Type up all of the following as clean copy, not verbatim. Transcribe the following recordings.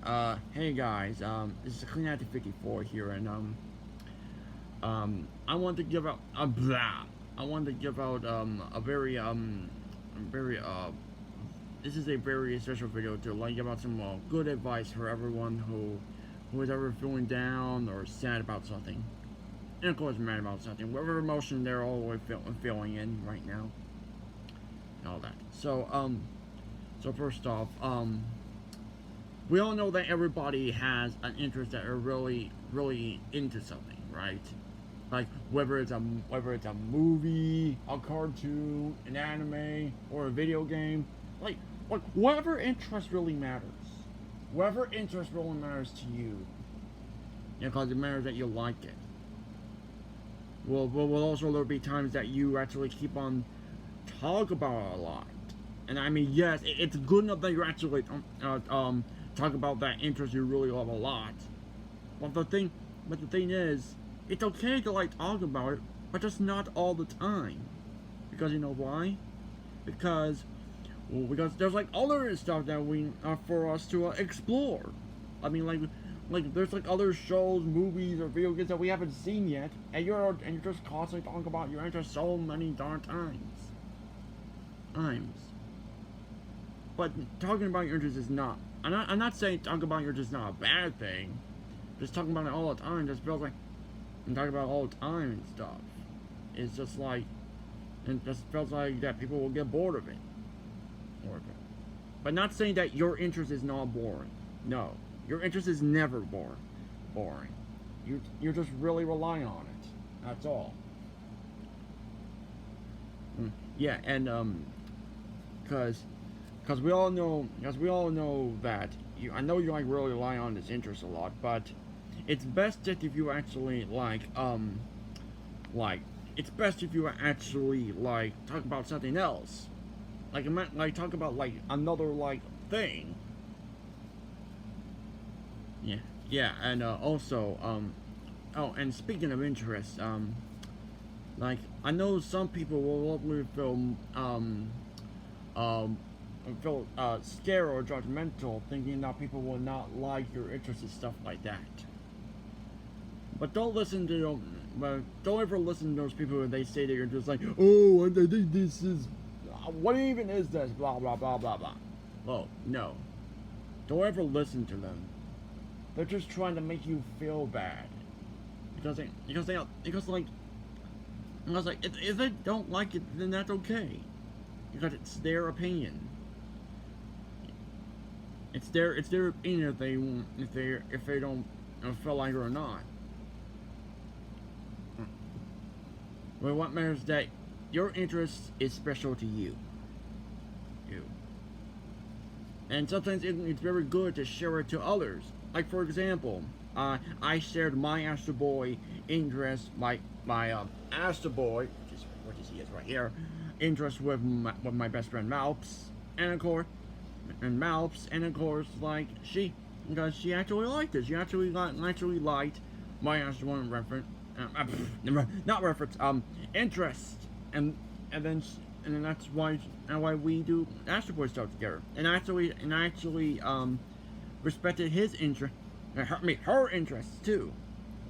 Hey guys, this is Kleeh1954 here, and I want to give out I want to give out a very this is a very special video to like give out some good advice for everyone who is ever feeling down or sad about something, and of course mad about something, whatever emotion they're all feeling in right now, and all that. So first off, we all know that everybody has an interest that are really into something, right? Like whether it's a movie, a cartoon, an anime, or a video game, like whatever interest really matters. Whatever interest really matters to you, because it matters that you like it. Will also there be times that you actually keep on talk about it a lot, and I mean yes, it's good enough that you actually talk about that interest you really love a lot. But the thing is, it's okay to like talk about it, but just not all the time. Because you know why? Because there's like other stuff that we for us to explore. I mean, like there's like other shows, movies, or video games that we haven't seen yet, and you're just constantly talking about your interest so many darn times. But talking about your interest is not. I'm not saying talking about your interest is not a bad thing. Just talking about it all the time just feels like, and talking about it all the time and stuff. It's just like, it just feels like that people will get bored of it. But not saying that your interest is not boring. No, your interest is never boring. You just really rely on it. That's all. Yeah, and because we all know that I know you like really rely on this interest a lot, but it's best that if you actually it's best if you actually talk about something else, talk about another thing. Yeah, and also oh, and speaking of interest, I know some people will feel scared or judgmental, thinking that people will not like your interests and stuff like that. But don't listen to them. But don't ever listen to those people when they say that you're just like, oh, I think this is, what even is this? Blah blah blah blah blah. Oh no, don't ever listen to them. They're just trying to make you feel bad because if they don't like it, then that's okay, because it's their opinion. It's their opinion if they don't feel like it or not. But what matters is that your interest is special to you. And sometimes it's very good to share it to others. Like for example, I shared my Astro Boy interest, my Astro Boy, which is right here, interest with my best friend Malps, and of course, because she actually liked it. She actually liked my Astro Boy reference, not reference, interest, and then that's why we do Astro Boy stuff together. And I actually respected his interest, her interests too,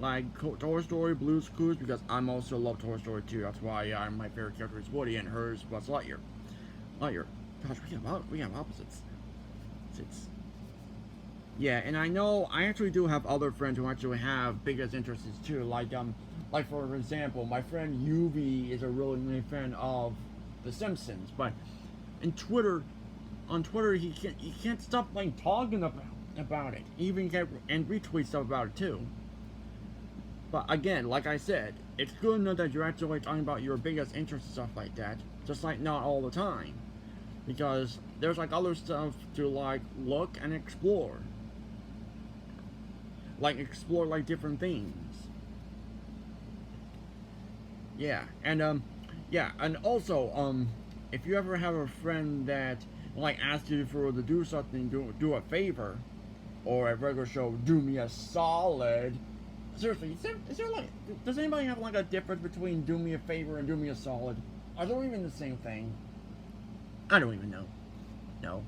like Toy Story, Blue's Clues, because I'm also love Toy Story too. That's why my favorite character is Woody and hers was Lightyear. Gosh, we have opposites. Yeah, and I know I actually do have other friends who actually have biggest interests too. Like for example, my friend Yuvi is a really big fan of The Simpsons, but on Twitter he can't stop talking about it. He even and retweet stuff about it too. But again, like I said, it's good enough that you're actually talking about your biggest interests and stuff like that. Just not all the time, because there's other stuff to look and explore. Explore different things. Yeah, and also if you ever have a friend that asks you to do something, do a favor, or a regular show, do me a solid. Seriously, does anybody have a difference between do me a favor and do me a solid? Are they even the same thing? I don't even know. No.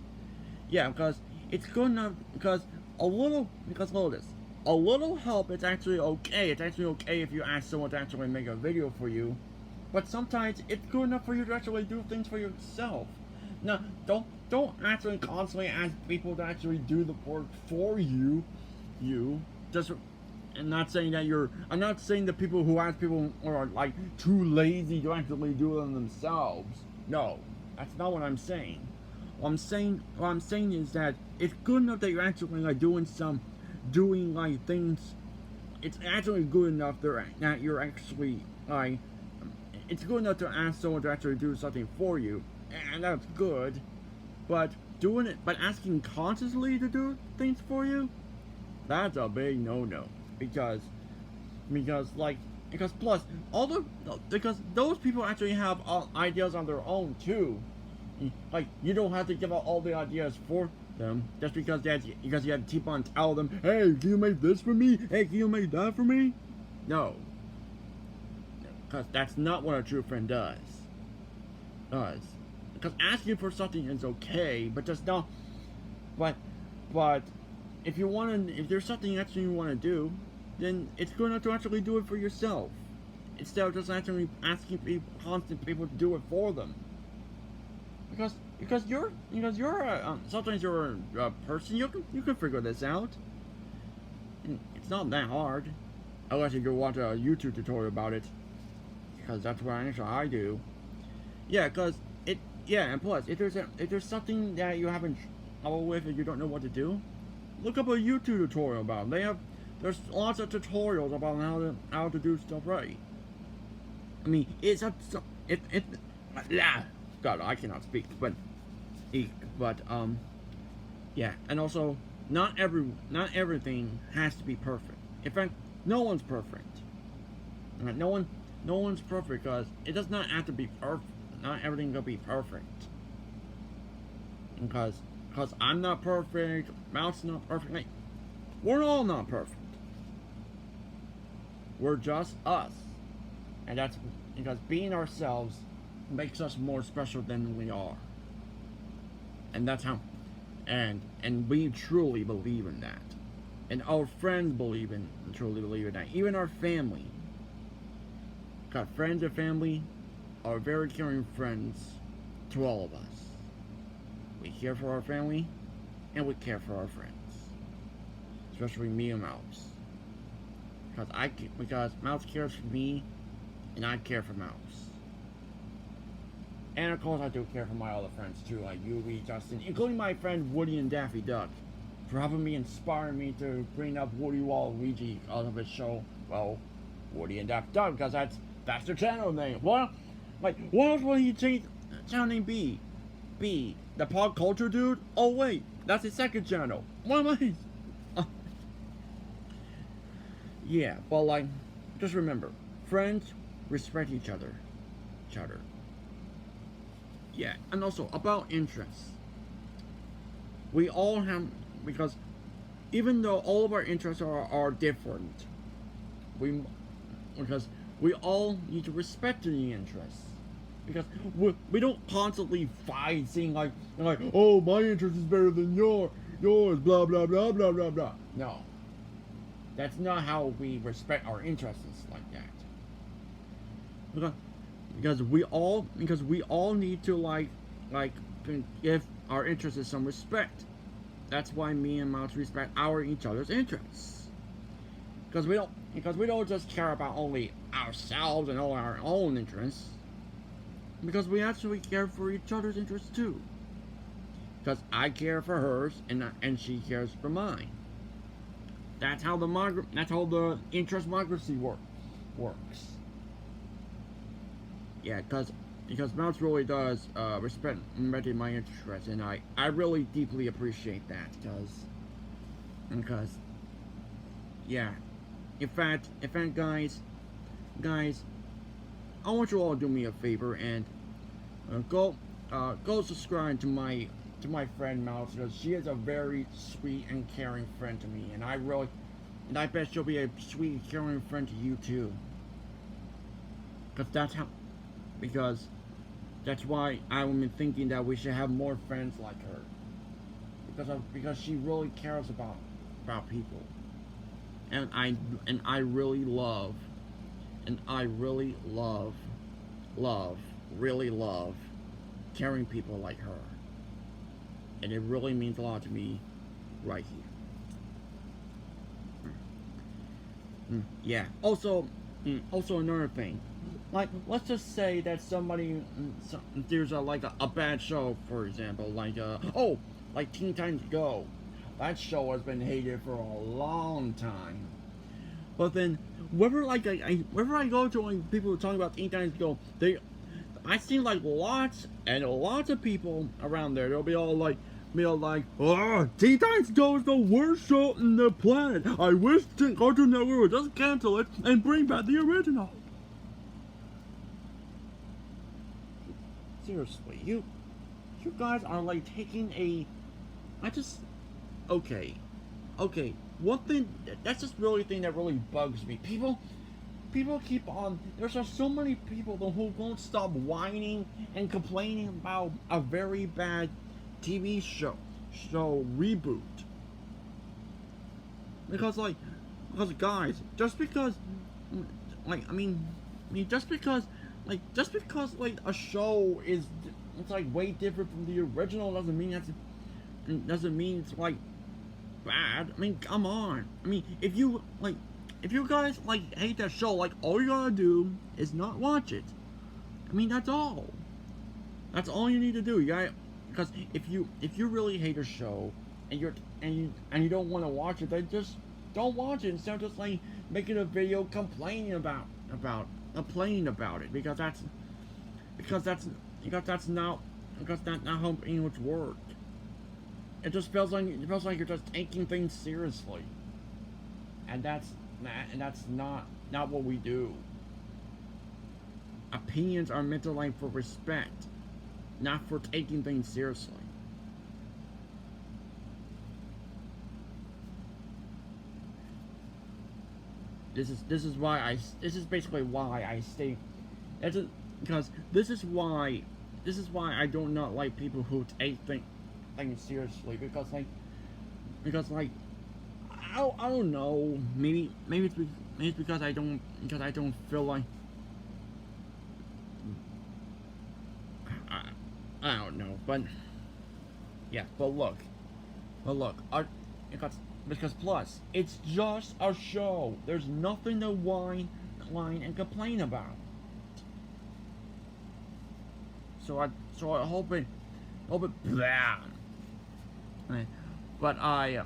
Yeah, because it's good enough, because a little, because hold this, a little help is actually okay. It's actually okay if you ask someone to actually make a video for you, but sometimes it's good enough for you to actually do things for yourself. Now, don't actually constantly ask people to actually do the work for you. You just, and not saying that I'm not saying that people who ask people are like too lazy to actually do them themselves. No, that's not what I'm saying. What I'm saying is that it's good enough that you're actually like doing like things. It's actually good enough that you're actually like, it's good enough to ask someone to actually do something for you, and that's good. But asking consciously to do things for you, that's a big no-no. Because plus because those people actually have ideas on their own too. Like, you don't have to give out all the ideas for them just because you have to keep on telling them, hey, can you make this for me? Hey, can you make that for me? No, because that's not what a true friend does. Because asking for something is okay, but just not. But if there's something actually you want to do, then it's good enough to actually do it for yourself, instead of just actually asking constant people to do it for them. Because you're sometimes you're a person, you can figure this out. And it's not that hard, unless you go watch a YouTube tutorial about it, because that's what I do. Yeah, and plus if there's something that you haven't trouble with and you don't know what to do, look up a YouTube tutorial about it. There's lots of tutorials about how to do stuff right. I mean, God, I cannot speak, but yeah, and also not everything has to be perfect. In fact, no one's perfect. No one's perfect, because it does not have to be perfect. Not everything will be perfect. Because I'm not perfect, Mouse not perfect. Like, we're all not perfect. We're just us, and that's because being ourselves makes us more special than we are. And that's how, and we truly believe in that, and our friends truly believe in that. Even our family, because friends and family are very caring friends to all of us. We care for our family, and we care for our friends, especially me and Mouse. Because Mouse cares for me, and I care for Mouse. And of course I do care for my other friends too, like Yui, Justin, including my friend Woody and Daffy Duck, for helping me, inspiring me to bring up Woody Waluigi out of his show, well, Woody and Daffy Duck, because that's the channel name. What else would he change channel name be? The pop culture dude? Oh wait, that's his second channel. What am I? Yeah, but like, just remember, friends respect each other. Yeah, and also about interests. We all have, because even though all of our interests are different, because we all need to respect the interests. Because we don't constantly fight, saying like, oh, my interest is better than yours, blah blah blah blah blah blah. No, that's not how we respect our interests like that. Because we all need to like give our interests some respect. That's why me and Mouse respect each other's interests. Because we don't just care about only ourselves and all our own interests. Because we actually care for each other's interests too. Because I care for hers and she cares for mine. That's how the interest democracy works. Yeah, because Mouse really does respect my interests, and I really deeply appreciate that, because yeah, in fact guys, I want you all to do me a favor and go subscribe to my friend Mouse, because she is a very sweet and caring friend to me, and I bet she'll be a sweet, caring friend to you too. Because that's why I've been thinking that we should have more friends like her. Because she really cares about about people, and I really love, and I really really love caring people like her, and it really means a lot to me, right here. Yeah. Also another thing, like let's just say that somebody, there's a bad show, for example, like Teen Titans Go. That show has been hated for a long time. But then, whenever I go to people who are talking about Teen Titans Go, I see like lots and lots of people around there. They'll be all like, oh, Teen Titans Go is the worst show on the planet. I wish Cartoon Network would just cancel it and bring back the original. Seriously, you guys are like taking a, okay, one thing, that's just really thing that really bugs me. People keep on, there's just so many people who won't stop whining and complaining about a very bad TV show reboot. Because guys, just because a show is, it's like way different from the original doesn't mean it's like bad. I mean, come on. I mean, if you guys hate that show, all you gotta do is not watch it. I mean, that's all. That's all you need to do. You gotta, because if you really hate a show and you don't want to watch it, then just don't watch it instead of just making a video complaining about it, because that's not how English work. It just feels like you're just taking things seriously, and that's not what we do. Opinions are meant to for respect, not for taking things seriously. This is basically why I stay. Because this is why I do not like people who take things seriously, because I don't know, maybe it's because I don't feel like, I don't know, but yeah, but look, because plus it's just a show. There's nothing to whine and complain about. So I hope it blah. But I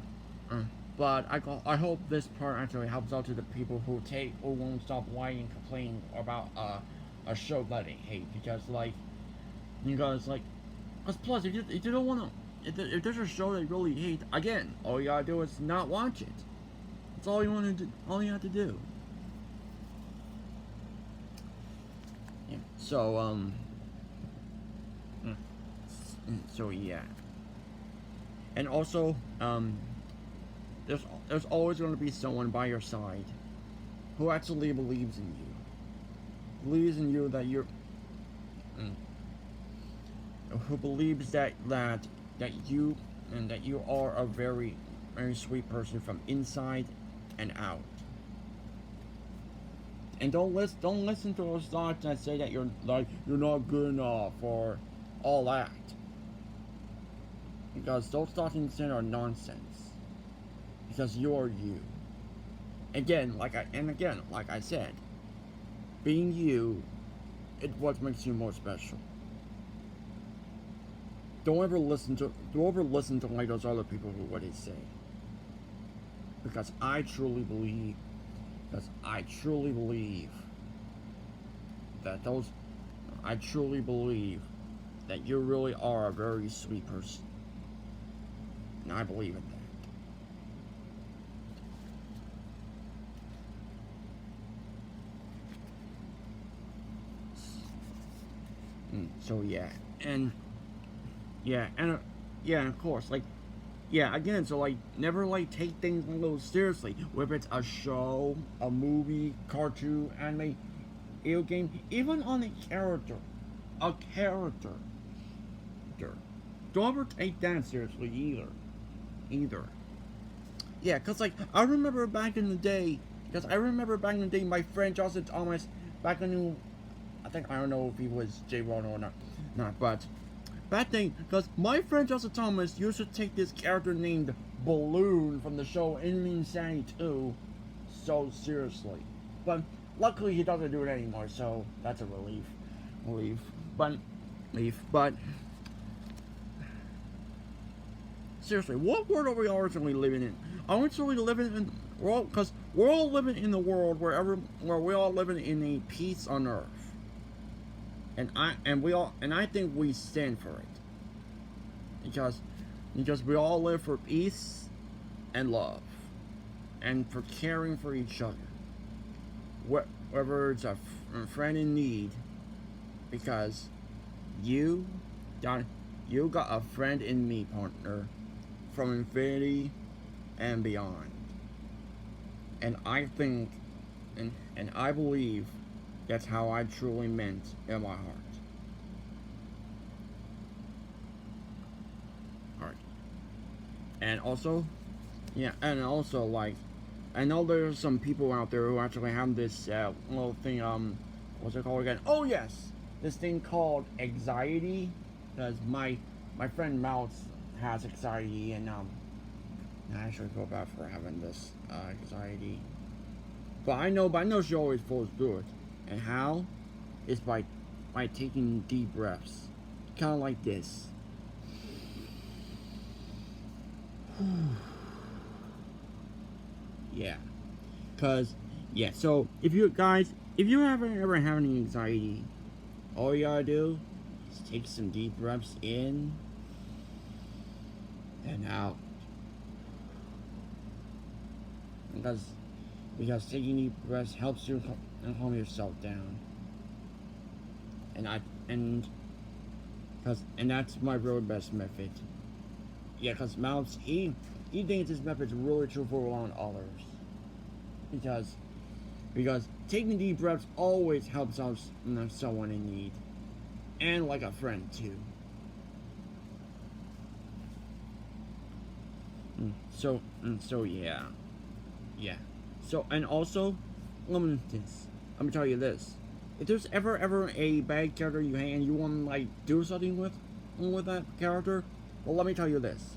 hope this part actually helps out to the people who won't stop whining and complaining about a show that they hate, because plus if you don't want to, if there's a show that you really hate, again, all you gotta do is not watch it. That's all you want to do. All you have to do. Yeah. So yeah. And also, there's always going to be someone by your side who actually believes in you, that you're, who believes that you are a very, very sweet person from inside and out. And don't listen to those thoughts that say that you're not good enough or all that. Because those thoughts instead are nonsense. Because you're you. Again, like I said, being you, it's what makes you more special. Don't ever listen to those other people who what they say. Because I truly believe that you really are a very sweet person. And I believe in that. So yeah, and of course, again, so never take things a little seriously, whether it's a show, a movie, cartoon, anime, video game, even on a character. Don't ever take that seriously either. Yeah, cause like I remember back in the day, my friend Justin Thomas, back when I don't know if he was J. Ron or not, but bad thing, because my friend Justin Thomas used to take this character named Balloon from the show Enemy Insanity 2 so seriously. But luckily he doesn't do it anymore, so that's a relief. Relief. But seriously, what world are we originally living in? Are we actually living in because we're all living in the world where we're all living in a peace on earth. And I think we stand for it. Because we all live for peace and love and for caring for each other. Whether it's a friend in need, because you got a friend in me, partner, from infinity and beyond. And I think and I believe that's how I truly meant in my heart. Alright. And also, like, I know there's some people out there who actually have this little thing, what's it called again? Oh yes! This thing called anxiety. Because my friend Mouse has anxiety, and I actually feel bad for having this anxiety. But I know she always falls through it. And how? Is by taking deep breaths. Kinda like this. Yeah. So if you haven't ever had any anxiety, all you gotta do is take some deep breaths in and out. Because taking deep breaths helps you calm yourself down. And that's my real best method. Yeah, because Mouse, he thinks this method's really true for a lot of others. Because taking deep breaths always helps out someone in need. And like a friend, too. So yeah. Yeah. So, and also, let me tell you this. If there's ever a bad character you hate and you want to, like, do something with that character, well, let me tell you this.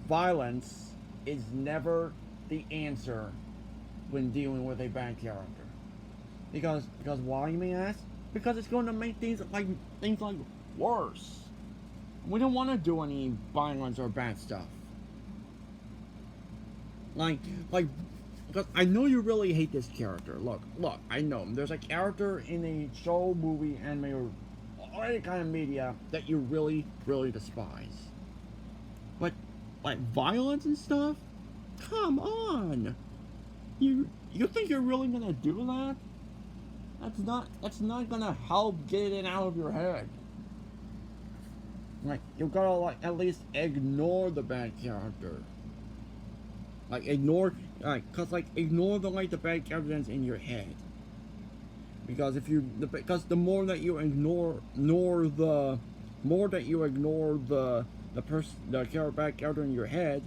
Violence is never the answer when dealing with a bad character. Because why, you may ask? Because it's going to make things like worse. We don't want to do any violence or bad stuff. Because I know you really hate this character. Look, I know. There's a character in a show, movie, anime, or any kind of media that you really, really despise. But, like, violence and stuff? Come on! You think you're really gonna do that? That's not gonna help get it out of your head. Like, you gotta, like, at least ignore the bad character. Like, ignore the bad characters in your head. Because the more that you ignore the bad character in your head,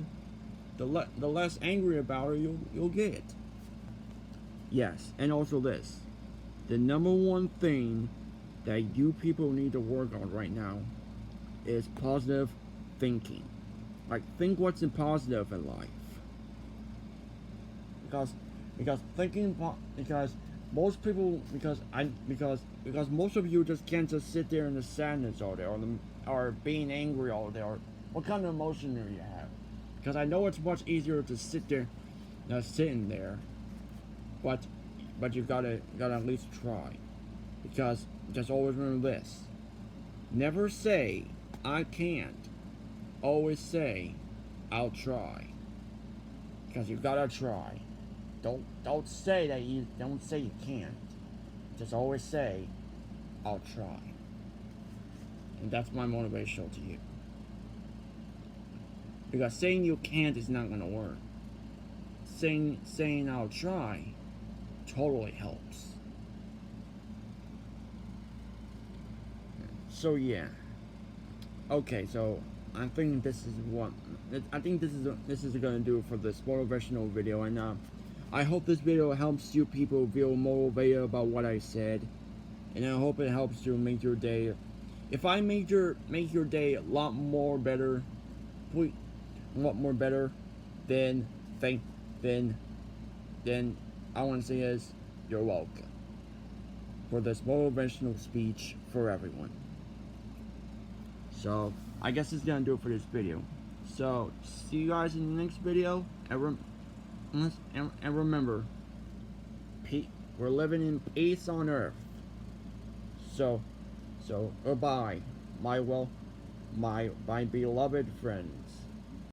the less angry about her you'll get. Yes, and also this. The number one thing that you people need to work on right now is positive thinking. Like, think what's positive in life. Because most people because most of you just can't just sit there in the sadness all day or being angry all day, or what kind of emotion do you have? Because I know it's much easier to sit there sitting there, but you gotta at least try. Because just always remember this. Never say I can't. Always say I'll try. Because you gotta try. Don't say you can't. Just always say I'll try. And that's my motivation to you. Because saying you can't is not gonna work. Saying I'll try totally helps. So yeah. Okay, so I think this is what I think this is gonna do for this motivational video, and I hope this video helps you people feel motivated about what I said, and I hope it helps you make your day. If I make your day a lot more better, a lot more better, then then I want to say is you're welcome for this motivational speech for everyone. So I guess it's gonna do it for this video. So see you guys in the next video, and remember, we're living in peace on earth. So goodbye, my beloved friends.